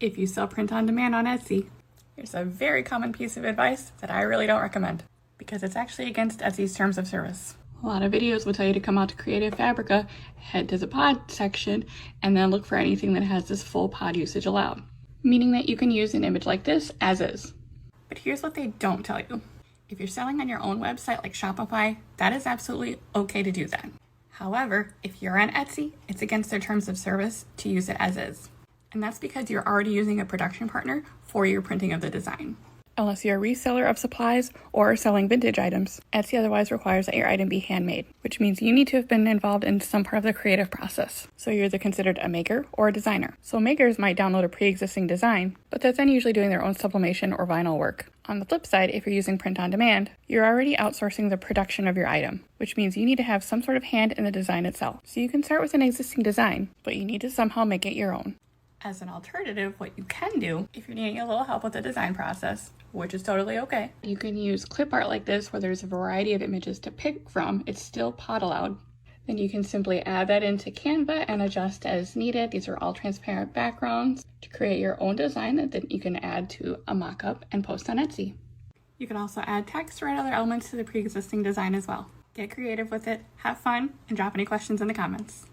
if you sell print on demand on Etsy. Here's a very common piece of advice that I really don't recommend because it's actually against Etsy's terms of service. A lot of videos will tell you to come out to Creative Fabrica, head to the pod section, and then look for anything that has this full pod usage allowed, meaning that you can use an image like this as is. But here's what they don't tell you. If you're selling on your own website like Shopify, that is absolutely okay to do that. However, if you're on Etsy, it's against their terms of service to use it as is. And that's because you're already using a production partner for your printing of the design. Unless you're a reseller of supplies or selling vintage items, Etsy otherwise requires that your item be handmade, which means you need to have been involved in some part of the creative process. So you're either considered a maker or a designer. So makers might download a pre-existing design, but they're then usually doing their own sublimation or vinyl work. On the flip side, if you're using print on demand, you're already outsourcing the production of your item, which means you need to have some sort of hand in the design itself. So you can start with an existing design, but you need to somehow make it your own. As an alternative, what you can do, if you're needing a little help with the design process, which is totally okay, you can use clip art like this where there's a variety of images to pick from. It's still pod allowed. Then you can simply add that into Canva and adjust as needed. These are all transparent backgrounds to create your own design that you can add to a mock-up and post on Etsy. You can also add text or add other elements to the pre-existing design as well. Get creative with it, have fun, and drop any questions in the comments.